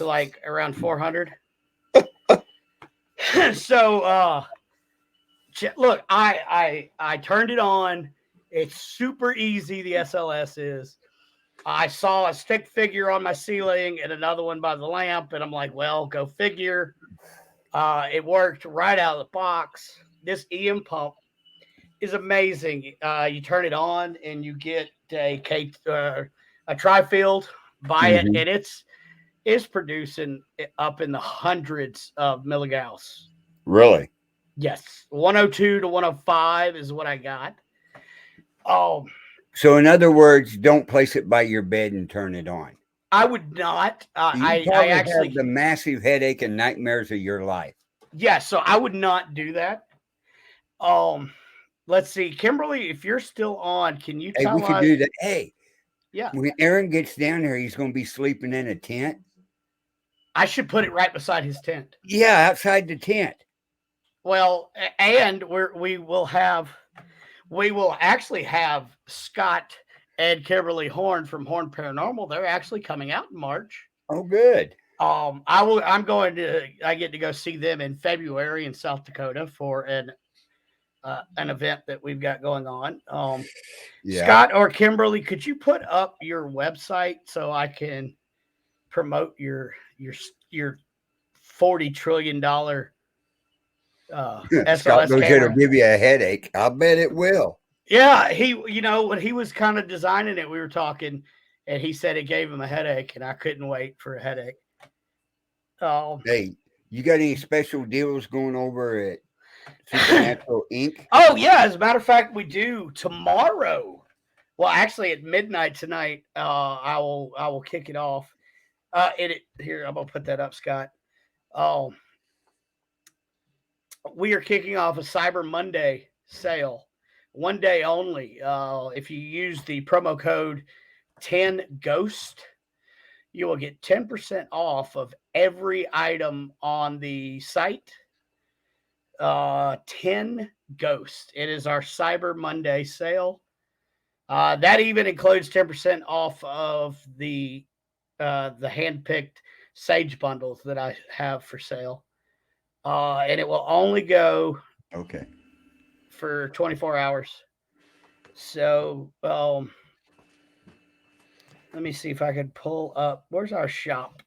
like around 400. So look, I turned it on. It's super easy. The SLS is. I saw a stick figure on my ceiling and another one by the lamp, and I'm like, well, go figure. It worked right out of the box. This EM pump is amazing. You turn it on and you get a tri-field by it, and it's producing up in the hundreds of milligauss. Really? Yes, 102 to 105 is what I got. So in other words, don't place it by your bed and turn it on. I would not. I actually have the massive headache and nightmares of your life. Yeah, so I would not do that. let's see, Kimberly, if you're still on, can you Hey, we tell could us? do that. Hey, Yeah, when Aaron gets down there, he's going to be sleeping in a tent. I should put it right beside his tent. Yeah, outside the tent. Well, and we will actually have Scott and Kimberly Horn from Horn Paranormal. They're actually coming out in March. Oh, good. I get to go see them in February in South Dakota for an event that we've got going on. Yeah. Scott or Kimberly, could you put up your website so I can promote your $40 trillion Scott SOS knows it'll camera? give you a headache. I'll bet it will. Yeah, when he was kind of designing it, we were talking, and he said it gave him a headache, and I couldn't wait for a headache. Hey, you got any special deals going over at Supernatural Inc.? Oh yeah, as a matter of fact, we do tomorrow. Well, actually, at midnight tonight, I will kick it off. Here, I'm gonna put that up, Scott. We are kicking off a Cyber Monday sale, 1 day only. If you use the promo code 10GHOST, you will get 10% off of every item on the site. 10GHOST. It is our Cyber Monday sale. That even includes 10% off of the handpicked Sage bundles that I have for sale. And it will only go for 24 hours. So let me see if I can pull up. Where's our shop?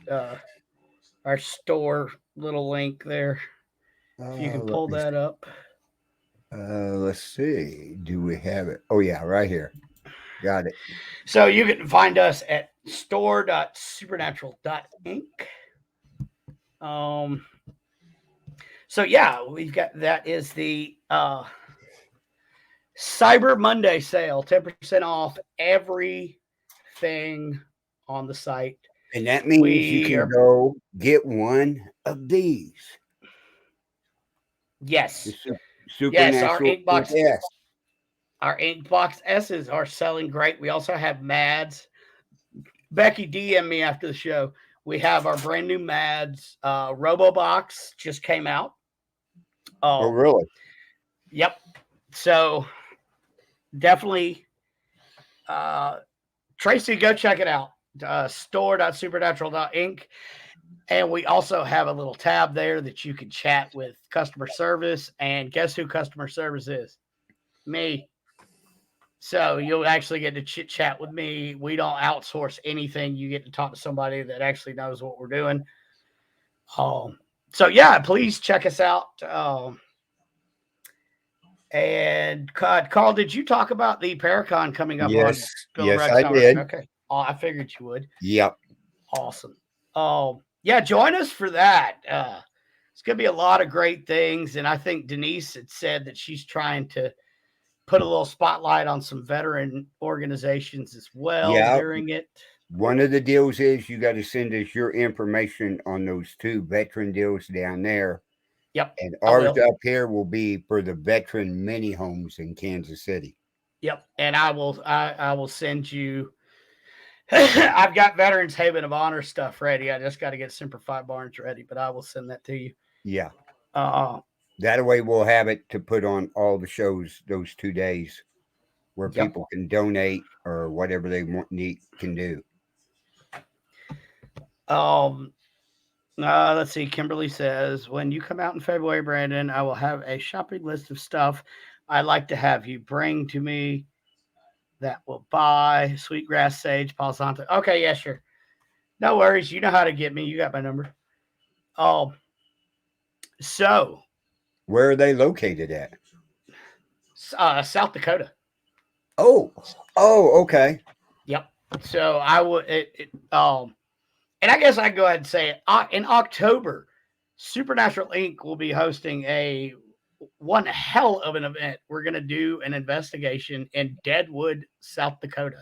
Our store little link there. If you can pull that up. Let's see. Do we have it? Oh, yeah, right here. Got it. So you can find us at store.supernatural.inc. So yeah, we've got that is the Cyber Monday sale, 10% off everything on the site. And that means you can go get one of these. Yes. Supernatural. Our Inkbox. Yes. Our Inkbox S's are selling great. We also have Mads. Becky DM me after the show. We have our brand new Mads. RoboBox just came out. Oh, really? Yep. So definitely, Tracy, go check it out. Store.supernatural.inc. And we also have a little tab there that you can chat with customer service. And guess who customer service is? Me. So you'll actually get to chit chat with me. We don't outsource anything. You get to talk to somebody that actually knows what we're doing. So yeah, please check us out. And Carl, did you talk about the Paracon coming up on Bill Yes, Rex I did. Okay. Oh, I figured you would. Yep. Awesome. Yeah, join us for that. It's going to be a lot of great things. And I think Denise had said that she's trying to put a little spotlight on some veteran organizations as well during it. One of the deals is you got to send us your information on those 2 veteran deals down there. Yep. And ours up here will be for the veteran mini homes in Kansas City. Yep. And I will send you. I've got Veterans Haven of Honor stuff ready. I just got to get Semper Fi Barns ready, but I will send that to you. Yeah. That way we'll have it to put on all the shows those 2 days where people can donate or whatever they can do. Let's see. Kimberly says, when you come out in February, Brandon, I will have a shopping list of stuff I'd like to have you bring to me that will buy sweetgrass, sage, Palo Santo. Okay, yeah, sure. No worries. You know how to get me. You got my number. So where are they located at? South Dakota. Oh, okay. Yep. So I would, and I guess I can go ahead and say it. In October, Supernatural Inc. will be hosting one hell of an event. We're going to do an investigation in Deadwood, South Dakota.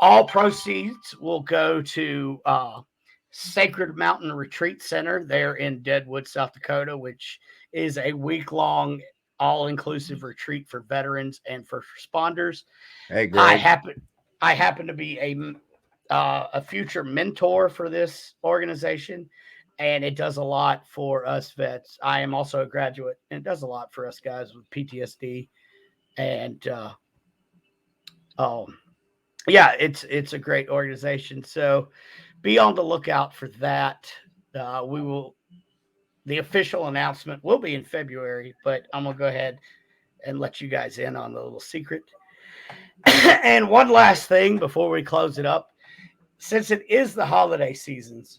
All proceeds will go to Sacred Mountain Retreat Center there in Deadwood, South Dakota, which is a week-long all-inclusive retreat for veterans and first responders. Hey, I Greg. happen to be a future mentor for this organization, and it does a lot for us vets. I am also a graduate, and it does a lot for us guys with PTSD. And yeah, it's a great organization. So be on the lookout for that. The official announcement will be in February, but I'm gonna go ahead and let you guys in on the little secret. And one last thing before we close it up, since it is the holiday seasons,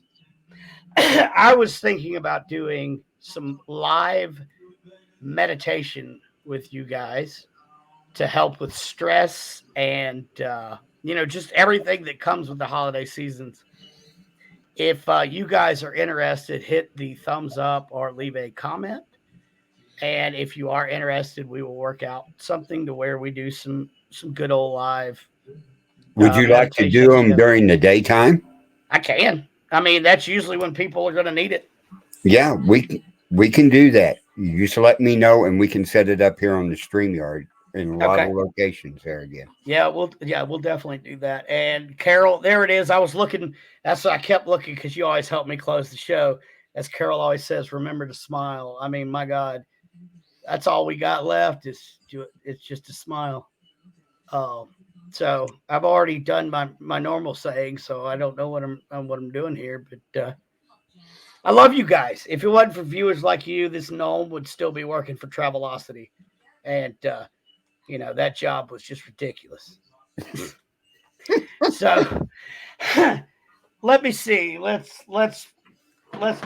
I was thinking about doing some live meditation with you guys to help with stress and just everything that comes with the holiday seasons. If you guys are interested, hit the thumbs up or leave a comment. And if you are interested, we will work out something to where we do some good old live Would you like to do meditations them together. during the daytime? I can. I mean, that's usually when people are going to need it. Yeah, we can do that. You just let me know, and we can set it up here on the StreamYard in a lot of Okay. locations there again. Yeah, we'll definitely do that. And Carol, there it is. I was looking. That's what I kept looking because you always help me close the show. As Carol always says, remember to smile. I mean, my God, that's all we got left is it's just a smile. So I've already done my normal saying, so I don't know what I'm doing here, but I love you guys. If it wasn't for viewers like you, this gnome would still be working for Travelocity, and that job was just ridiculous. So let me see. Let's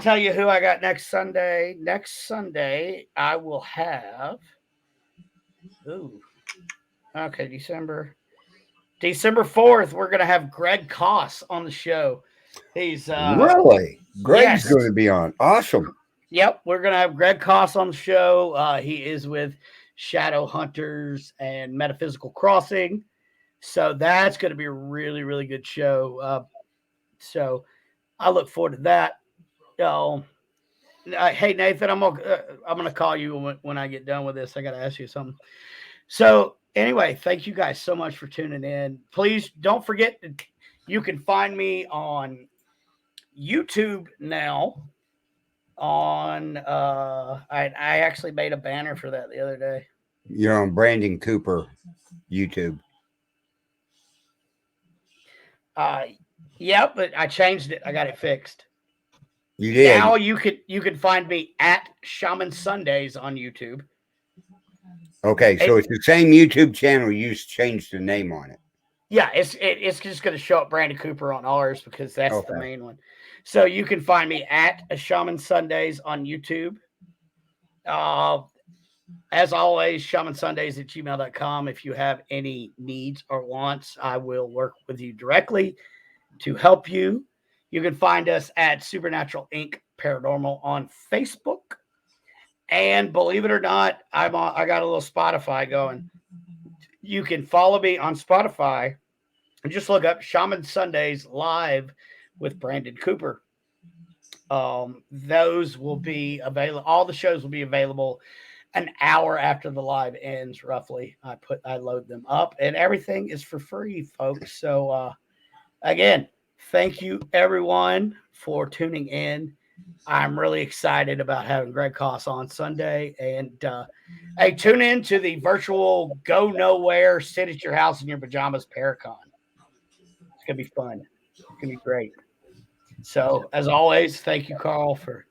tell you who I got next Sunday. Next Sunday I will have. Ooh, okay, December 4th. We're gonna have Greg Koss on the show. He's Really? Greg's yes, going to be on. Awesome. yep. We're gonna have Greg Koss on the show. He is with Shadow Hunters and Metaphysical Crossing. So that's going to be a really, really good show. So I look forward to that. Hey Nathan, I'm gonna call you when I get done with this. I got to ask you something. So anyway, thank you guys so much for tuning in. Please don't forget that you can find me on YouTube now. I actually made a banner for that the other day. You're on Brandon Cooper YouTube. Yeah, but I changed it. I got it fixed. You did. Now you can find me at Shaman Sundays on YouTube. Okay, so it's the same YouTube channel. You just changed the name on it. Yeah, it's just going to show up Brandon Cooper on ours because that's the main one. So you can find me at Shaman Sundays on YouTube. As always, shamansundays@gmail.com. If you have any needs or wants, I will work with you directly to help you. You can find us at Supernatural Inc. Paranormal on Facebook. And believe it or not, I got a little Spotify going. You can follow me on Spotify and just look up Shaman Sundays Live with Brandon Cooper. Those will be available. All the shows will be available an hour after the live ends, roughly. I load them up, and everything is for free, folks. So again, thank you everyone for tuning in. I'm really excited about having Greg Koss on Sunday. And hey, tune in to the virtual Go Nowhere, sit at your house in your pajamas Paracon. It's going to be fun. It's going to be great. So, as always, thank you, Carl, for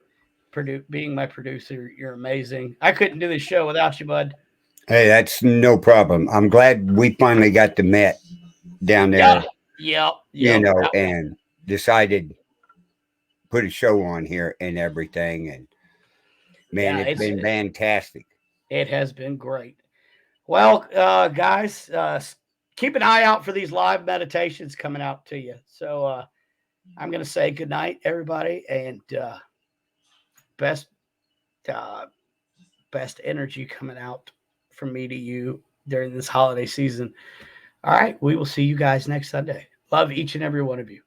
being my producer. You're amazing. I couldn't do this show without you, bud. Hey, that's no problem. I'm glad we finally got to met down there. Yeah. And decided put a show on here and everything. And man, it's been fantastic. It has been great. Well, guys, keep an eye out for these live meditations coming out to you. So I'm going to say good night, everybody, and best energy coming out from me to you during this holiday season. All right, we will see you guys next Sunday. Love each and every one of you.